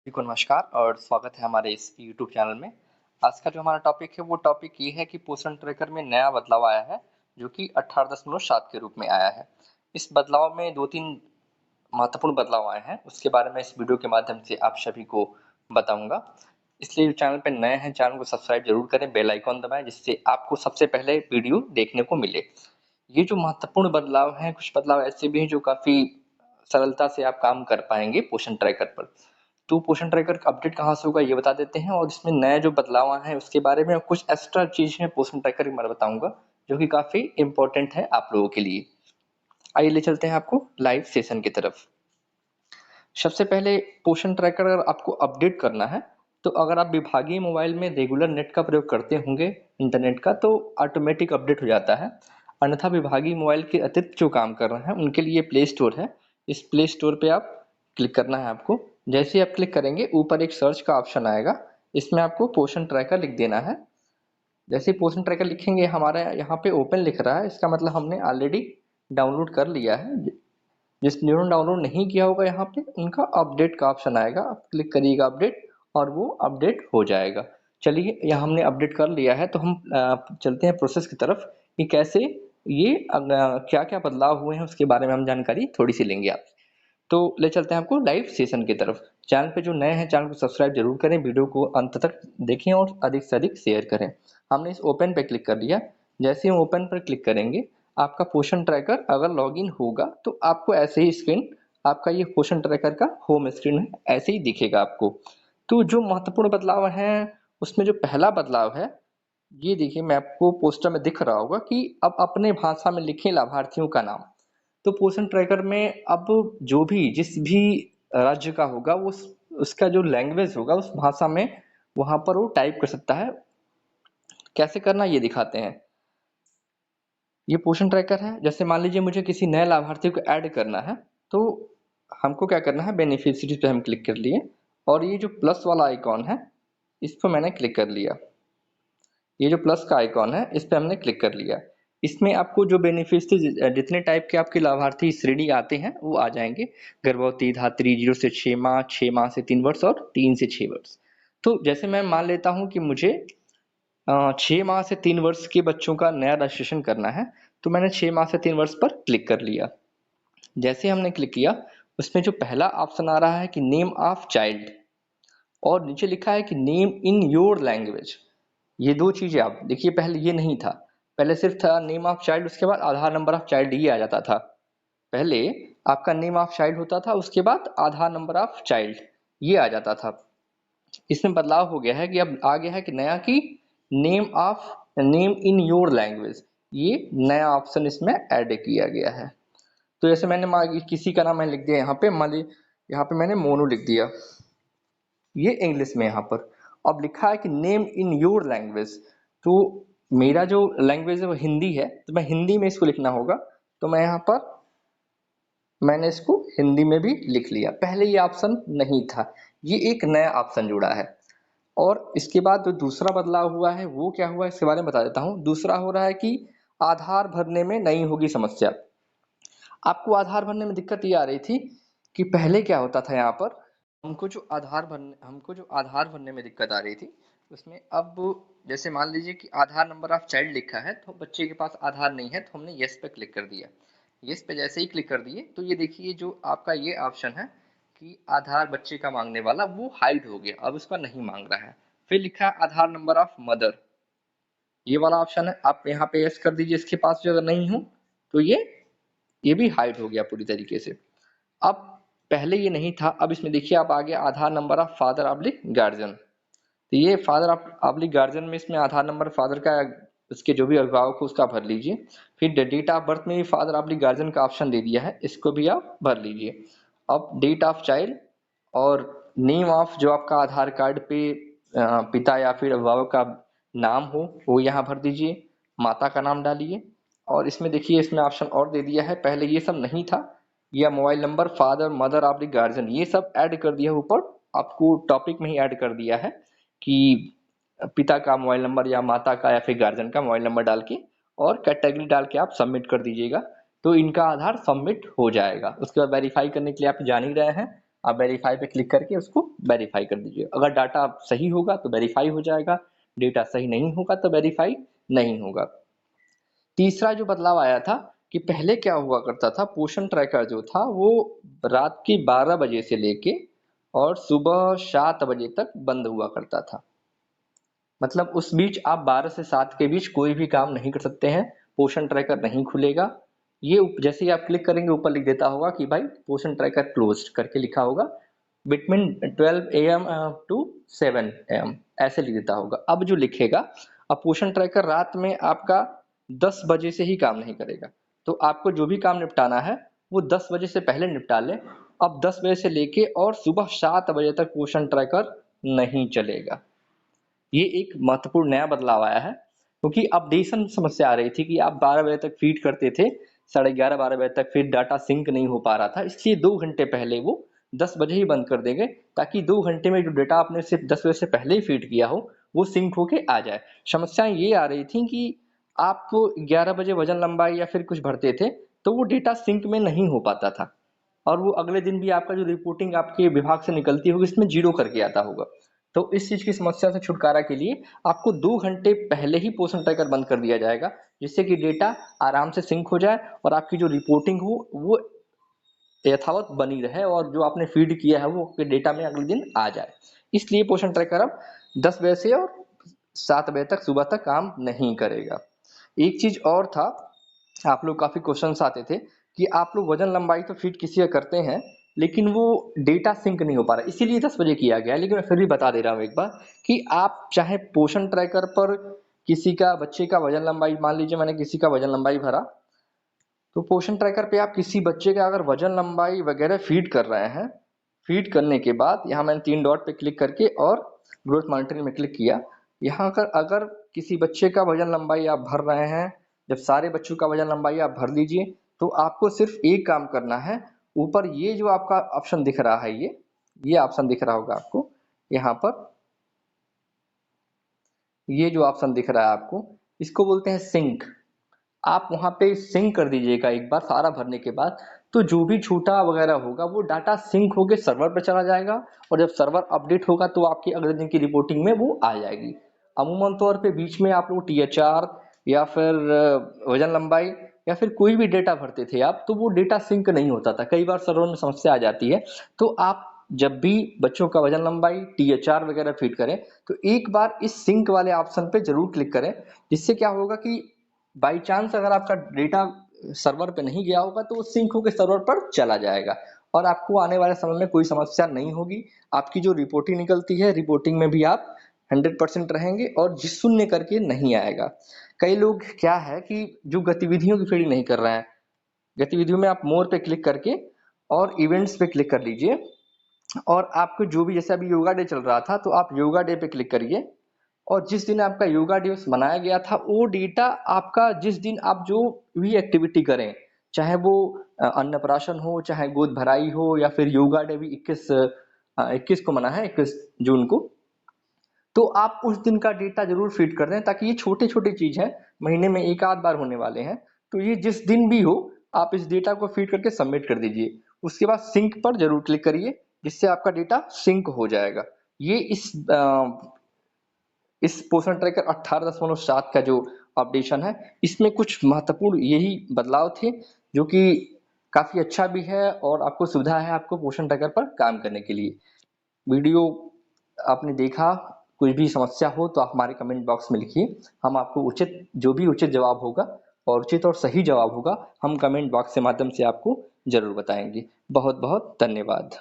जी को नमस्कार और स्वागत है हमारे इस यूट्यूब चैनल में। आज का जो हमारा टॉपिक है वो टॉपिक ये है कि पोषण ट्रैकर में नया बदलाव आया है जो कि 18.7 के रूप में आया है। इस बदलाव में 2-3 महत्वपूर्ण बदलाव आए हैं, उसके बारे में इस वीडियो के माध्यम से आप सभी को बताऊंगा। इसलिए चैनल पे नए हैं, चैनल को सब्सक्राइब जरूर करें, बेल आइकॉन दबाएं जिससे आपको सबसे पहले वीडियो देखने को मिले। ये जो महत्वपूर्ण बदलाव हैं, कुछ बदलाव ऐसे भी हैं जो काफी सरलता से आप काम कर पाएंगे पोषण ट्रैकर पर। तो पोषण ट्रैकर का अपडेट कहाँ से होगा ये बता देते हैं, और इसमें नए जो बदलाव आए हैं उसके बारे में कुछ एक्स्ट्रा चीज है पोषण ट्रैकर के बारे में बताऊंगा जो कि काफी इंपॉर्टेंट है आप लोगों के लिए। आइए ले चलते हैं आपको लाइव सेशन की तरफ। सबसे पहले पोषण ट्रैकर अगर आपको अपडेट करना है तो अगर आप विभागीय मोबाइल में रेगुलर नेट का प्रयोग करते होंगे, इंटरनेट का, तो ऑटोमेटिक अपडेट हो जाता है। अन्यथा विभागीय मोबाइल के अतिरिक्त जो काम कर रहे हैं उनके लिए प्ले स्टोर है। इस प्ले स्टोर पे आप क्लिक करना है आपको। जैसे ही आप क्लिक करेंगे ऊपर एक सर्च का ऑप्शन आएगा, इसमें आपको पोषण ट्रैकर लिख देना है। जैसे ही पोषण ट्रैकर लिखेंगे हमारा यहाँ पे ओपन लिख रहा है, इसका मतलब हमने ऑलरेडी डाउनलोड कर लिया है। जिसने डाउनलोड नहीं किया होगा यहाँ पे उनका अपडेट का ऑप्शन आएगा, आप क्लिक करिएगा अपडेट और वो अपडेट हो जाएगा। चलिए यहाँ हमने अपडेट कर लिया है तो हम चलते हैं प्रोसेस की तरफ कि कैसे ये क्या क्या बदलाव हुए हैं उसके बारे में हम जानकारी थोड़ी सी लेंगे आप। तो ले चलते हैं आपको लाइव सेशन की तरफ। चैनल पे जो नए हैं चैनल को सब्सक्राइब जरूर करें, वीडियो को अंत तक देखें और अधिक से अधिक शेयर करें। हमने इस ओपन पे क्लिक कर लिया। जैसे हम ओपन पर क्लिक करेंगे आपका पोषण ट्रैकर अगर लॉगिन होगा तो आपको ऐसे ही स्क्रीन, आपका ये पोषण ट्रैकर का होम स्क्रीन है, ऐसे ही दिखेगा आपको। तो जो महत्वपूर्ण बदलाव है उसमें जो पहला बदलाव है ये देखिए, मैं आपको पोस्टर में दिख रहा होगा कि अब अपने भाषा में लिखें लाभार्थियों का नाम। तो पोषण ट्रैकर में अब जो भी जिस भी राज्य का होगा वो उसका जो लैंग्वेज होगा उस भाषा में वहां पर वो टाइप कर सकता है। कैसे करना ये दिखाते हैं। ये पोषण ट्रैकर है। जैसे मान लीजिए मुझे किसी नए लाभार्थी को ऐड करना है तो हमको क्या करना है, बेनिफिशियरीज पे हम क्लिक कर लिए और ये जो प्लस वाला आइकॉन है इस पर मैंने क्लिक कर लिया। ये जो प्लस का आइकॉन है इस पे हमने क्लिक कर लिया। इसमें आपको जो बेनिफिशियरी जितने टाइप के आपके लाभार्थी श्रेणी आते हैं वो आ जाएंगे। गर्भवती, धात्री, 0 से 6 माह, 6 माह से 3 वर्ष और 3 से 6 वर्ष। तो जैसे मैं मान लेता हूं कि मुझे 6 माह से 3 वर्ष के बच्चों का नया रजिस्ट्रेशन करना है तो मैंने 6 माह से 3 वर्ष पर क्लिक कर लिया। जैसे हमने क्लिक किया उसमें जो पहला ऑप्शन आ रहा है कि नेम ऑफ चाइल्ड और नीचे लिखा है कि नेम इन योर लैंग्वेज। ये दो चीजें आप देखिए, पहले ये नहीं था। पहले सिर्फ था नेम ऑफ चाइल्ड, उसके बाद आधार नंबर ऑफ चाइल्ड ये आ जाता था। पहले आपका नेम ऑफ चाइल्ड होता था, उसके बाद आधार नंबर ऑफ चाइल्ड ये आ जाता था। इसमें बदलाव हो गया है कि अब आ गया है कि नया की नेम इन योर लैंग्वेज, ये नया ऑप्शन इसमें ऐड किया गया है। तो जैसे मैंने किसी का नाम मैंने लिख दिया यहाँ पे, मान ली यहाँ पे मैंने मोनू लिख दिया, ये इंग्लिश में यहाँ पर। अब लिखा है कि नेम इन योर लैंग्वेज, तो मेरा जो लैंग्वेज है वो हिंदी है तो मैं हिंदी में इसको लिखना होगा। तो मैं यहाँ पर मैंने इसको हिंदी में भी लिख लिया। पहले ये ऑप्शन नहीं था, ये एक नया ऑप्शन जुड़ा है। और इसके बाद जो दूसरा बदलाव हुआ है वो क्या हुआ इसके बारे में बता देता हूँ। दूसरा हो रहा है कि आधार भरने में नहीं होगी समस्या। आपको आधार भरने में दिक्कत ये आ रही थी कि पहले क्या होता था, यहाँ पर हमको जो आधार भरने में दिक्कत आ रही थी उसमें, अब जैसे मान लीजिए कि आधार नंबर ऑफ चाइल्ड लिखा है तो बच्चे के पास आधार नहीं है तो हमने यस पे क्लिक कर दिया। यस पे जैसे ही क्लिक कर दिए तो ये देखिए जो आपका ये ऑप्शन है कि आधार बच्चे का मांगने वाला वो हाइड हो गया, अब उसका नहीं मांग रहा है। फिर लिखा है आधार नंबर ऑफ मदर, ये वाला ऑप्शन है, आप यहाँ पे यस कर दीजिए। इसके पास जो अगर नहीं हो तो ये भी हाइड हो गया पूरी तरीके से। अब पहले ये नहीं था, अब इसमें देखिए आप आगे Aadhaar number of father oblique guardian, तो ये फादर ऑब्लिक गार्जियन में इसमें आधार नंबर फादर का, उसके जो भी अभिभावक हो उसका भर लीजिए। फिर डेट ऑफ बर्थ में भी फादर ऑब्लिक गार्जियन का ऑप्शन दे दिया है, इसको भी आप भर लीजिए। अब डेट ऑफ चाइल्ड और नेम ऑफ जो आपका आधार कार्ड पे पिता या फिर अभिभावक का नाम हो वो यहाँ भर दीजिए, माता का नाम डालिए। और इसमें देखिए इसमें ऑप्शन और दे दिया है, पहले ये सब नहीं था। या mobile number father mother oblique guardian ये सब ऐड कर दिया ऊपर, आपको टॉपिक में ही ऐड कर दिया है कि पिता का मोबाइल नंबर या माता का या फिर गार्जियन का मोबाइल नंबर डाल के और कैटेगरी डाल के आप सबमिट कर दीजिएगा। तो इनका आधार सबमिट हो जाएगा। उसके बाद वेरीफाई करने के लिए आप जान ही रहे हैं, आप वेरीफाई पे क्लिक करके उसको वेरीफाई कर दीजिए। अगर डाटा सही होगा तो वेरीफाई हो जाएगा, डेटा सही नहीं होगा तो वेरीफाई नहीं होगा। तीसरा जो बदलाव आया था कि पहले क्या हुआ करता था, पोषण ट्रैकर जो था वो रात के 12 बजे से लेके और सुबह 7 बजे तक बंद हुआ करता था। मतलब उस बीच आप 12 से 7 के बीच कोई भी काम नहीं कर सकते हैं, पोषण ट्रैकर नहीं खुलेगा। ये जैसे ही आप क्लिक करेंगे ऊपर लिख देता होगा कि भाई पोषण ट्रैकर क्लोज्ड करके लिखा होगा, बिटवीन 12 AM टू 7 AM ऐसे लिख देता होगा। अब जो लिखेगा, अब पोषण ट्रैकर रात में आपका 10 बजे से ही काम नहीं करेगा, तो आपको जो भी काम निपटाना है वो 10 बजे से पहले निपटा लें। अब 10 बजे से लेके और सुबह 7 बजे तक पोषण ट्रैकर नहीं चलेगा। ये एक महत्वपूर्ण नया बदलाव आया है, क्योंकि अपडेशन समस्या आ रही थी कि आप 12 बजे तक फीड करते थे, 11:30-12 बजे तक फिर डाटा सिंक नहीं हो पा रहा था, इसलिए 2 घंटे पहले वो 10 बजे ही बंद कर देंगे, ताकि 2 घंटे में जो डेटा आपने सिर्फ 10 बजे से पहले ही फीड किया हो वो सिंक होके आ जाए। समस्याएं ये आ रही थी कि आप 11 बजे वजन लंबाई या फिर कुछ भरते थे तो वो डेटा सिंक में नहीं हो पाता था, और वो अगले दिन भी आपका जो रिपोर्टिंग आपके विभाग से निकलती होगी इसमें जीरो करके आता होगा। तो इस चीज की समस्या से छुटकारा के लिए आपको 2 घंटे पहले ही पोषण ट्रैकर बंद कर दिया जाएगा, जिससे कि डेटा आराम से सिंक हो जाए और आपकी जो रिपोर्टिंग हो वो यथावत बनी रहे और जो आपने फीड किया है वो आपके डेटा में अगले दिन आ जाए। इसलिए पोषण ट्रैकर अब 10 बजे से और 7 बजे तक सुबह तक काम नहीं करेगा। एक चीज और था, आप लोग काफी क्वेश्चंस आते थे कि आप लोग वजन लंबाई तो फीड किसी का करते हैं लेकिन वो डेटा सिंक नहीं हो पा रहा, इसीलिए 10 बजे किया गया। लेकिन मैं फिर भी बता दे रहा हूँ एक बार कि आप चाहे पोषण ट्रैकर पर किसी का बच्चे का वजन लंबाई, मान लीजिए मैंने किसी का वजन लंबाई भरा, तो पोषण ट्रैकर पे आप किसी बच्चे का अगर वजन लंबाई वगैरह फीड कर रहे हैं, फीड करने के बाद यहाँ मैंने 3 डॉट पे क्लिक करके और ग्रोथ मॉनिटरिंग में क्लिक किया, यहाँ अगर किसी बच्चे का वजन लंबाई आप भर रहे हैं, जब सारे बच्चों का वजन लंबाई आप भर लीजिए तो आपको सिर्फ एक काम करना है, ऊपर ये जो आपका ऑप्शन दिख रहा है, ये ऑप्शन दिख रहा होगा आपको यहाँ पर, ये जो ऑप्शन दिख रहा है आपको, इसको बोलते हैं सिंक। आप वहां पे सिंक कर दीजिएगा एक बार सारा भरने के बाद, तो जो भी छूटा वगैरह होगा वो डाटा सिंक होके सर्वर पर चला जाएगा, और जब सर्वर अपडेट होगा तो आपकी अगले दिन की रिपोर्टिंग में वो आ जाएगी। अमूमन तौर पे बीच में आप लोग THR या फिर वजन लंबाई या फिर कोई भी डेटा भरते थे आप, तो वो डेटा सिंक नहीं होता था, कई बार सर्वर में समस्या आ जाती है। तो आप जब भी बच्चों का वजन लंबाई THR वगैरह फीड करें तो एक बार इस सिंक वाले ऑप्शन पे जरूर क्लिक करें, जिससे क्या होगा कि बाई चांस अगर आपका डेटा सर्वर पे नहीं गया होगा तो वो सिंक होकर सर्वर पर चला जाएगा और आपको आने वाले समय में कोई समस्या नहीं होगी। आपकी जो रिपोर्टिंग निकलती है, रिपोर्टिंग में भी आप 100% रहेंगे और जिस शून्य करके नहीं आएगा। कई लोग क्या है कि जो गतिविधियों की फीडिंग नहीं कर रहे हैं, गतिविधियों में आप मोर पे क्लिक करके और इवेंट्स पे क्लिक कर लीजिए, और आपको जो भी, जैसे अभी योगा डे चल रहा था तो आप योगा डे पे क्लिक करिए, और जिस दिन आपका योगा दिवस मनाया गया था वो डेटा आपका, जिस दिन आप जो भी एक्टिविटी करें, चाहे वो अन्नप्राशन हो, चाहे गोद भराई हो, या फिर योगा डे भी 21 को मना है, 21 जून को, तो आप उस दिन का डेटा जरूर फीड कर दें, ताकि ये छोटे छोटे चीज है, महीने में एक आध बार होने वाले हैं, तो ये जिस दिन भी हो आप इस डेटा को फीड करके सबमिट कर दीजिए। उसके बाद सिंक पर जरूर क्लिक करिए, जिससे आपका डेटा सिंक हो जाएगा। ये इस पोषण ट्रैकर 18.7 का जो अपडेशन है, इसमें कुछ महत्वपूर्ण यही बदलाव थे, जो कि काफी अच्छा भी है और आपको सुविधा है आपको पोषण ट्रैकर पर काम करने के लिए। वीडियो आपने देखा, कुछ भी समस्या हो तो आप हमारे कमेंट बॉक्स में लिखिए, हम आपको उचित, जो भी उचित जवाब होगा और उचित और सही जवाब होगा, हम कमेंट बॉक्स के माध्यम से आपको जरूर बताएंगे। बहुत बहुत धन्यवाद।